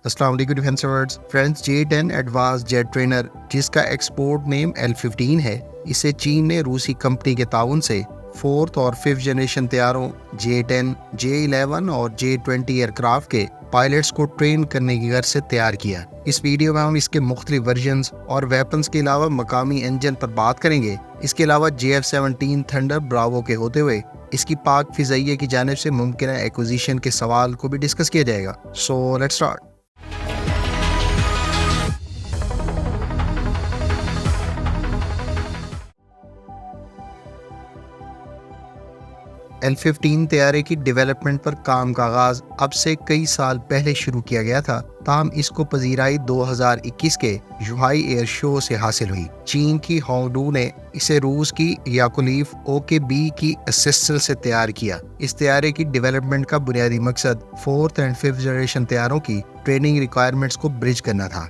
السلام علیکم defence awards friends, J-10 advance jet trainer جس کا ایکسپورٹ نیم L-15 ہے، اسے چین نے روسی کمپنی کے تعاون سے 4th اور 5th جنریشن طیاروں J-10، J-11 اور J-20 ایئرکرافٹ کے پائلٹس کو ٹرین کرنے کی غرض سے تیار کیا۔ اس ویڈیو میں ہم اس کے مختلف ورژنز اور ویپنز کے علاوہ مقامی انجن پر بات کریں گے۔ اس کے علاوہ JF-17 تھنڈر براوو کے ہوتے ہوئے اس کی پاک فضائیہ کی جانب سے ممکنہ ایکوزیشن کے سوال کو بھی ڈسکس کیا جائے گا۔ So let's start. L-15 طیارے کی ڈیولپمنٹ پر کام کا آغاز اب سے کئی سال پہلے شروع کیا گیا تھا، تاہم اس کو پذیرائی 2021 کے یوہائی ایئر شو سے حاصل ہوئی۔ چین کی ہانگڈو نے اسے روس کی یاکولیف OKB کی اسسٹنس سے تیار کیا۔ اس طیارے کی ڈیولپمنٹ کا بنیادی مقصد 4th اور 5th جنریشن طیاروں کی ٹریننگ ریکوائرمنٹس کو برج کرنا تھا۔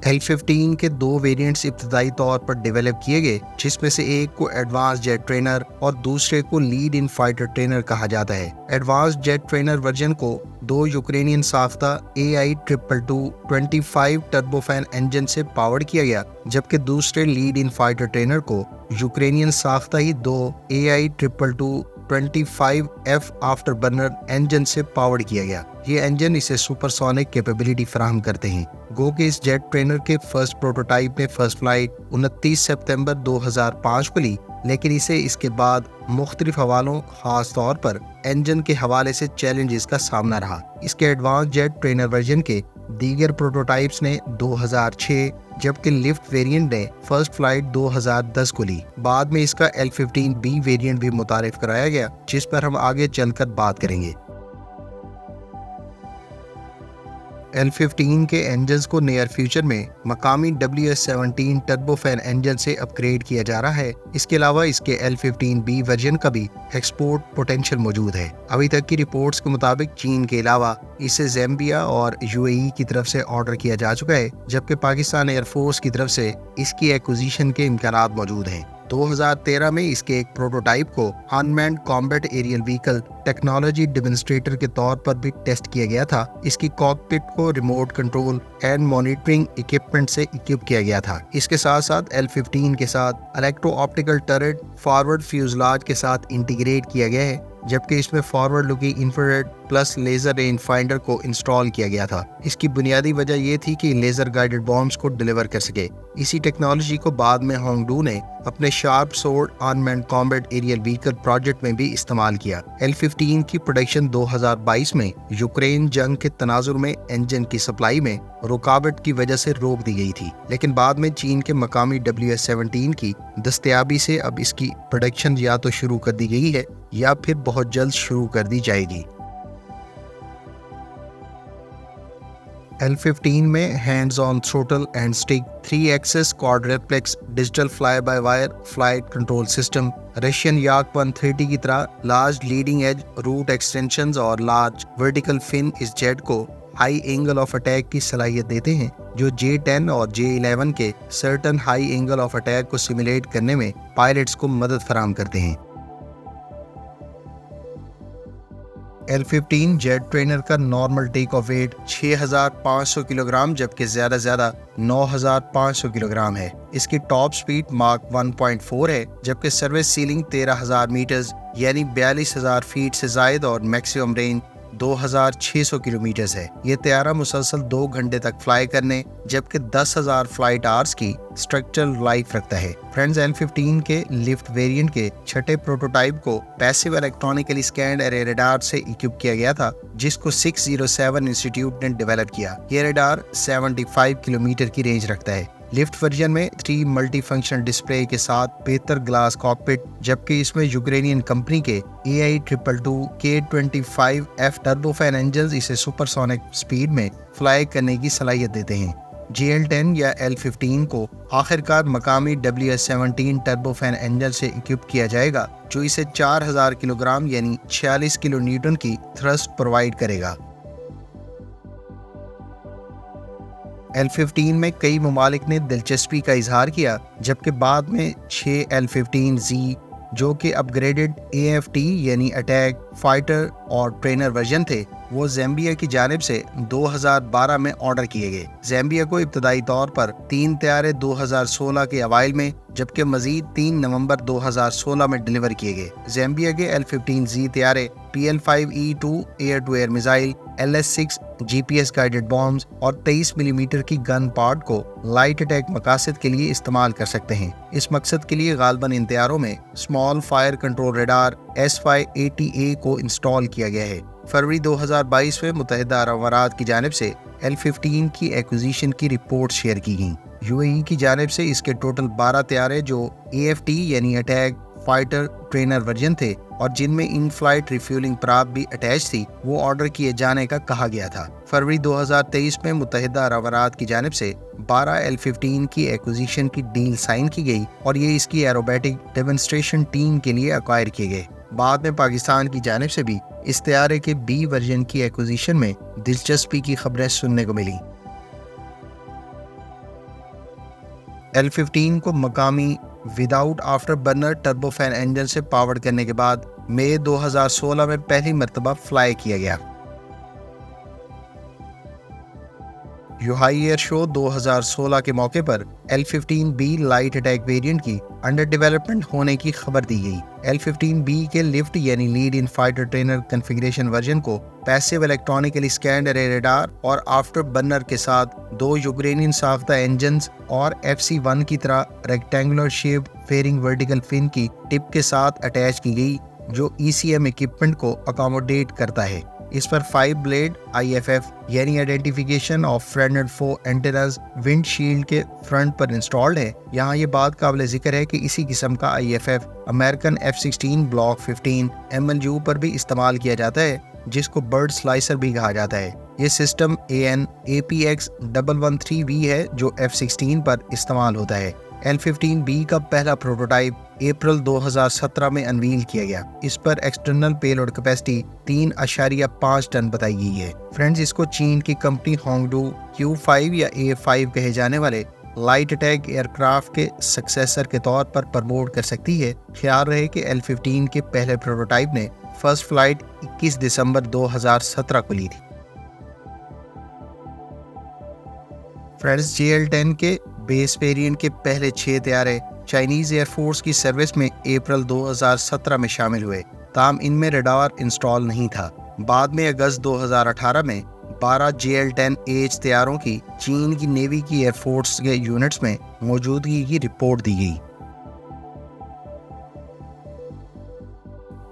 L-15 کے 2 ویریئنٹس ابتدائی طور پر ڈیولپ کیے گئے، جس میں سے ایک کو ایڈوانس جیٹ ٹرینر اور دوسرے کو لیڈ ان فائٹر ٹرینر کہا جاتا ہے۔ ایڈوانس جیٹ ٹرینر ورژن کو 2 یوکرینین ساختہ AI-222-25 ٹربوفین انجن سے پاورڈ کیا گیا، جبکہ دوسرے لیڈ ان فائٹر ٹرینر کو یوکرینین ساختہ ہی 2 AI-222-25F آفٹر برنر انجن سے پاورڈ کیا گیا۔ یہ انجن اسے سپر سونک کیپیبلٹی فراہم کرتے ہیں۔ گو کہ اس جیٹ ٹرینر کے فرسٹ پروٹوٹائپ نے فرسٹ فلائٹ 29 ستمبر 2005 کو لی، لیکن اسے اس کے بعد مختلف حوالوں، خاص طور پر انجن کے حوالے سے چیلنجز کا سامنا رہا۔ اس کے ایڈوانس جیٹ ٹرینر ورژن کے دیگر پروٹوٹائپس نے 2006 جبکہ لفٹ ویریئنٹ نے فرسٹ فلائٹ 2010 کو لی۔ بعد میں اس کا L-15B ویریئنٹ بھی متعارف کرایا گیا، جس پر ہم آگے چل کر بات کریں گے۔ L-15 کے انجنز کو نیئر فیوچر میں مقامی WS-17 ٹربوفین انجن سے اپ گریڈ کیا جا رہا ہے۔ اس کے علاوہ اس کے L-15B ورژن کا بھی ایکسپورٹ پوٹینشل موجود ہے۔ ابھی تک کی رپورٹس کے مطابق چین کے علاوہ اسے زیمبیا اور UAE کی طرف سے آرڈر کیا جا چکا ہے، جبکہ پاکستان ایئر فورس کی طرف سے اس کی ایکوزیشن کے امکانات موجود ہیں۔ 2013 میں اس کے ایک پروٹوٹائپ کو unmanned combat aerial vehicle technology demonstrator کے طور پر بھی ٹیسٹ کیا گیا تھا۔ اس کی کاکپٹ کو remote control and monitoring equipment سے اکوپ کیا گیا تھا۔ اس کے ساتھ ساتھ L-15 کے ساتھ electro optical turret forward fuselage کے ساتھ انٹیگریٹ کیا گیا ہے، جبکہ اس میں forward looking infrared plus laser range finder کو انسٹال کیا گیا تھا۔ اس کی بنیادی وجہ یہ تھی کہ لیزر گائیڈڈ بامز کو ڈیلیور کر سکے۔ اسی ٹیکنالوجی کو بعد میں ہانگڈو نے اپنے sharp sword unmanned combat aerial vehicle project میں بھی استعمال کیا۔ L-15 کی پروڈکشن 2022 میں یوکرین جنگ کے تناظر میں انجن کی سپلائی میں رکاوٹ کی وجہ سے روک دی گئی تھی، لیکن بعد میں چین کے مقامی WS-17 کی دستیابی سے اب اس کی پروڈکشن یا تو شروع کر دی گئی ہے یا پھر بہت جلد شروع کر دی جائے گی۔ L-15 میں hands on throttle and stick 3 axis quadruplex digital fly by wire flight control system, Russian Yak-130 کی طرح large leading edge root extensions اور لارج ورٹیکل فن اس جیٹ کو ہائی اینگل آف اٹیک کی صلاحیت دیتے ہیں، جو J-10 اور J-11 کے certain high angle of attack کو سیمولیٹ کرنے میں پائلٹس کو مدد فراہم کرتے ہیں۔ L-15 جیٹ ٹرینر کا normal take of wait 6500 kilogram جبکہ زیادہ 9500 کلوگرام ہے۔ اس کی ٹاپ سپیڈ ماک 1.4 ہے، جبکہ سروس سیلنگ 13000 میٹرز یعنی 42000 فیٹ سے زائد اور میکسیمم رینج 2600 کلومیٹرز ہے۔ یہ طیارہ مسلسل 2 گھنٹے تک فلائی کرنے جبکہ 10,000 فلائٹ آورز کی اسٹرکچرل لائف رکھتا ہے۔ فرینڈز، L-15 کے لفٹ ویریئنٹ کے چھٹے پروٹوٹائپ کو پیسیو الیکٹرانکلی اسکینڈ ارے ریڈار سے اکوپ کیا گیا تھا، جس کو 607 انسٹیٹیوٹ نے ڈیولپ کیا۔ یہ ریڈار 75 کلومیٹر کی رینج رکھتا ہے۔ لفٹ ورژن میں 3 ملٹی فنکشن ڈسپلے کے ساتھ بہتر گلاس کاکپٹ، جبکہ اس میں یوکرینین کمپنی کے AI-222-K25F ٹربوفین انجنز اسے سپر سونک سپیڈ میں فلائی کرنے کی صلاحیت دیتے ہیں۔ J-10 یا L-15 کو آخرکار مقامی WS-17 ٹربوفین انجن سے اکوپ کیا جائے گا، جو اسے 4000 کلوگرام یعنی 46 کلو نیوٹن کی تھرسٹ پرووائڈ کرے گا۔ L-15 میں کئی ممالک نے دلچسپی کا اظہار کیا، جبکہ بعد میں 6 L-15Z جو کہ اپ گریڈڈ AFT یعنی اٹیک फाइटर और ट्रेनर वर्जन थे वो ज़ैम्बिया की जानिब से 2012 में ऑर्डर किए गए। ज़ैम्बिया को इब्तदाई तौर पर 3 तैयारे 2016 के अवाइल में जबकि मजीद 3 नवंबर 2016 में डिलीवर किए गए। ज़ैम्बिया के L-15Z तैयारे PL-5E2 air to air missile, LS-6 GPS guided bombs और 23 मिलीमीटर की गन पार्ट को लाइट अटैक मकासद के लिए इस्तेमाल कर सकते हैं। इस मकसद के लिए गालबन इन तैयारों में small fire control radar S580A को इंस्टॉल किया गया है। फरवरी 2022 में मुत्तहिदा अरब अमारात की जानिब से L-15 की एक्विजिशन की रिपोर्ट शेयर की गई। UAE की जानिब से इसके टोटल 12 तैयारे जो AFT यानी अटैक फाइटर ट्रेनर वर्जन थे और जिनमें इन फ्लाइट रिफ्यूलिंग प्राप भी अटैच थी वो ऑर्डर किए जाने का कहा गया था। फरवरी 2023 में मुत्तहिदा अरब अमारात की जानिब से 12 L-15 की एक्विजिशन की डील साइन की गई और ये इसकी एरोबैटिक डेमोन्स्ट्रेशन टीम के लिए एक्वायर किए गए। बाद में पाकिस्तान की जानिब से भी इस तैयारे के B वर्जन की एक्विजिशन में दिलचस्पी की खबरें सुनने को मिली। L-15 को मकामी without after burner turbofan engine से पावर्ड करने के बाद मई 2016 में पहली मर्तबा फ्लाई किया गया। यूहाई एयर शो 2016 के मौके पर L-15B लाइट अटैक वेरिएंट की अंडर डेवलपमेंट होने की खबर दी गई। L-15B के लिफ्ट यानी lead in fighter trainer configuration version को passive electronically scanned array radar और आफ्टर बर्नर के साथ 2 यूक्रेनियन साख्ता इंजन्स और FC-1 की तरह rectangular shape fairing vertical fin की टिप के साथ अटैच की गई जो ECM इक्विपमेंट को अकोमोडेट करता है। इस पर 5 ब्लेड IFF यानी identification of friend and foe antennas windshield के फ्रंट पर इंस्टॉल्ड है। यहाँ ये बात काबिल जिक्र है कि इसी किस्म का IFF American F-16 block 15 MLU पर भी इस्तेमाल किया जाता है जिसको बर्ड स्लाइसर भी कहा जाता है। ये सिस्टम AN APX 113V है जो F-16 पर इस्तेमाल होता है। L-15B का पहला प्रोटोटाइप अप्रैल 2017 में अनवील किया गया। इस पर एक्सटर्नल पेलोड कैपेसिटी 3.5 टन बताई गई है। फ्रेंड्स, इसको चीन की कंपनी होंगडू Q5 या A5 कहे जाने वाले लाइट अटैक एयरक्राफ्ट के सक्सेसर के तौर पर प्रमोट कर सकती है। ख्याल रहे कि L-15 के पहले प्रोटोटाइप ने फर्स्ट फ्लाइट 21 दिसंबर 2017 को ली थी। फ्रेंड्स, JL-10 के बेस वेरिएंट के पहले 6 तैयारे चाइनीज एयरफोर्स की सर्विस में अप्रैल 2017 में शामिल हुए, ताहम इनमें रडार इंस्टॉल नहीं था। बाद में अगस्त 2018 में 12 JL-10H तैयारों की चीन की नेवी की एयरफोर्स के यूनिट्स में मौजूदगी की रिपोर्ट दी गई।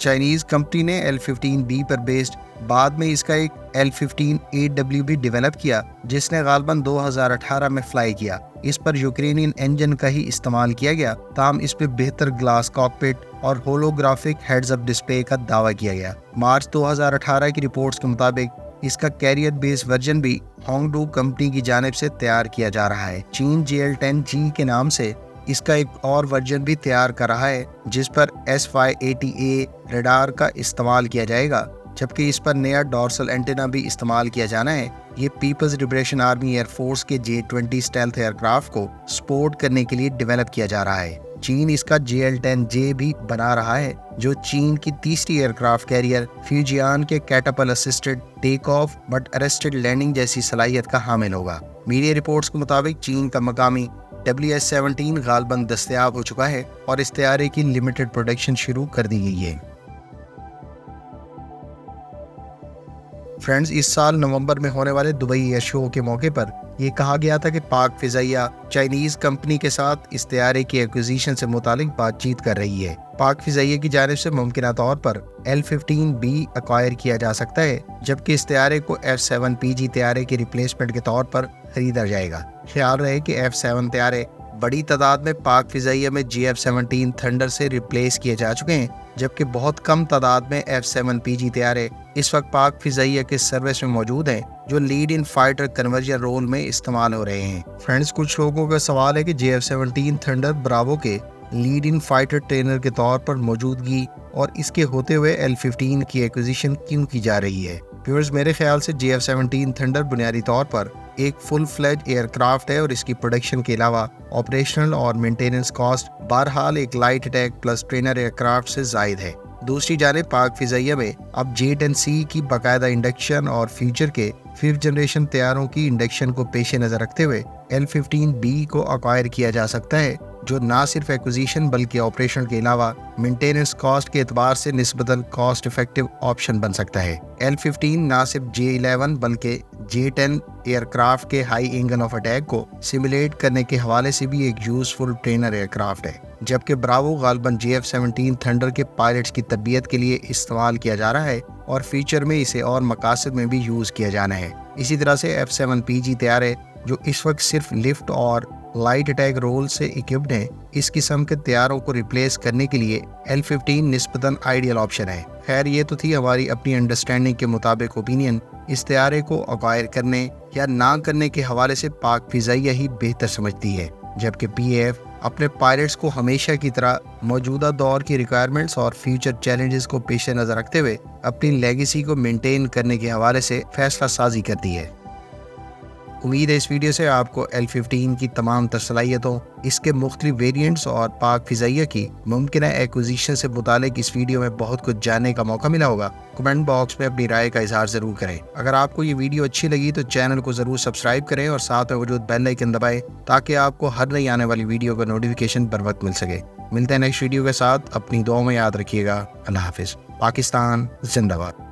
चाइनीज कंपनी ने L-15B पर बेस्ड बाद में इसका एक L-15AW भी डेवलप किया जिसने गालबन 2018 में फ्लाई किया। इस पर यूक्रेनियन इंजन का ही इस्तेमाल किया गया, ताहम इस पे बेहतर ग्लास कॉकपिट और होलोग्राफिक हेड्स अप डिस्प्ले का दावा किया गया। मार्च 2018 की रिपोर्ट्स के मुताबिक इसका कैरियर बेस वर्जन भी होंगडू कंपनी की जानिब से तैयार किया जा रहा है। चीन JL-10G के नाम से इसका एक और वर्जन भी तैयार कर रहा है जिस पर S580A रडार का इस्तेमाल किया जाएगा, जबकि इस पर नया डॉर्सल एंटेना भी इस्तेमाल किया जाना है। ये पीपल्स लिबरेशन आर्मी एयरफोर्स के J-20 स्टेल्थ एयरक्राफ्ट को सपोर्ट करने के लिए डेवलप किया जा रहा है। चीन इसका JL-10J भी बना रहा है जो चीन की तीसरी एयरक्राफ्ट कैरियर फ्यूजियान के catapult assisted take off but arrested landing जैसी सलाहियत का हामिल होगा। मीडिया रिपोर्ट्स के मुताबिक चीन का मकामी WS-17 गालबन दस्तयाब हो चुका है और इस तैयारे की लिमिटेड प्रोडक्शन शुरू कर दी गई है। फ्रेंड्स, इस साल नवंबर में होने वाले दुबई एयर शो के मौके पर यह कहा गया था कि पाक फिजाइया चाइनीज कंपनी के साथ इस तैयारे की एक्विजिशन से मुतालिक बातचीत कर रही है। पाक फिजाइया की जानिब से मुमकिन तौर पर L-15B एक्वायर किया जा सकता है, जबकि इस तैयारे को F-7PG तैयारे के रिप्लेसमेंट के तौर पर खरीदा जाएगा। ख्याल रहे कि F-7 तैयारे बड़ी तादाद में पाक फिजाइया में GF-17 थंडर से रिप्लेस किए जा चुके हैं, जबकि बहुत कम तादाद में F-7PG तैयारे इस वक्त पाक फिजाइया के सर्विस में मौजूद हैं जो lead in fighter conversion role में इस्तेमाल हो रहे हैं। फ्रेंड्स, कुछ लोगों का सवाल है कि GF-17 थंडर ब्रावो के लीड इन फाइटर ट्रेनर के तौर पर मौजूदगी और इसके होते हुए L-15 की एक्विजिशन क्यों की जा रही है। व्यूअर्स, मेरे ख्याल से GF-17 थंडर बुनियादी तौर पर एक फुल फ्लेज एयरक्राफ्ट है और इसकी प्रोडक्शन के अलावा ऑपरेशनल और मेंटेनेंस कॉस्ट बहरहाल एक light attack plus trainer aircraft से जायद है। दूसरी जानिब पाक फिजाइया में अब J-10C की बाकायदा इंडक्शन और फ्यूचर के 5th जनरेशन तैयारों की इंडक्शन को पेश नज़र रखते हुए L-15B को अक्वायर किया जा सकता है, जो ना सिर्फ एक्विजिशन बल्कि ऑपरेशन के अलावा मेंटेनेंस कॉस्ट के एतबार से निस्बतन कॉस्ट इफेक्टिव ऑप्शन बन सकता है। L-15 ना सिर्फ J-11 बल्कि J-10 एयरक्राफ्ट के हाई एंगल ऑफ अटैक को सिमुलेट करने के हवाले से भी एक यूजफुल ट्रेनर एयरक्राफ्ट है, जबकि ब्रावो गालबन JF-17 थंडर के पायलट्स की तरबियत के लिए इस्तेमाल किया जा रहा है और फ्यूचर में इसे और मकासद में भी यूज़ किया जाना है। इसी तरह से F-7PG तैयारे जो इस वक्त सिर्फ लिफ्ट और लाइट अटैक रोल से इक्विप्ड है, इस किस्म के तैयारों को रिप्लेस करने के लिए L-15 निस्बतन आइडियल ऑप्शन है। खैर, ये तो थी हमारी अपनी अंडरस्टैंडिंग के मुताबिक ओपिनियन। इस तैयारे को अक्वायर करने या ना करने के हवाले से पाक फिजाइया ही बेहतर समझती है, जबकि PAF अपने पायलट्स को हमेशा की तरह मौजूदा दौर की रिक्वायरमेंट्स और फ्यूचर चैलेंजेस को पेश नज़र रखते हुए अपनी लेगेसी को मेंटेन करने के हवाले से फैसला साजी करती है। उम्मीद है इस वीडियो से आपको L-15 की तमाम सलाहियतों, इसके मुख्तलिफ वेरिएंट्स और पाक फिजाइया की मुमकिन एक्विजिशन से मुतालिक इस वीडियो में बहुत कुछ जानने का मौका मिला होगा। कमेंट बॉक्स में अपनी राय का इजहार ज़रूर करें। अगर आपको ये वीडियो अच्छी लगी तो चैनल को ज़रूर सब्सक्राइब करें और साथ में मौजूद बेल आइकन दबाएं ताकि आपको हर नई आने वाली वीडियो का नोटिफिकेशन बर वक्त मिल सके। मिलते हैं नेक्स्ट वीडियो के साथ। अपनी दुआ में याद रखिएगा। अल्लाह हाफिज़। पाकिस्तान जिंदाबाद।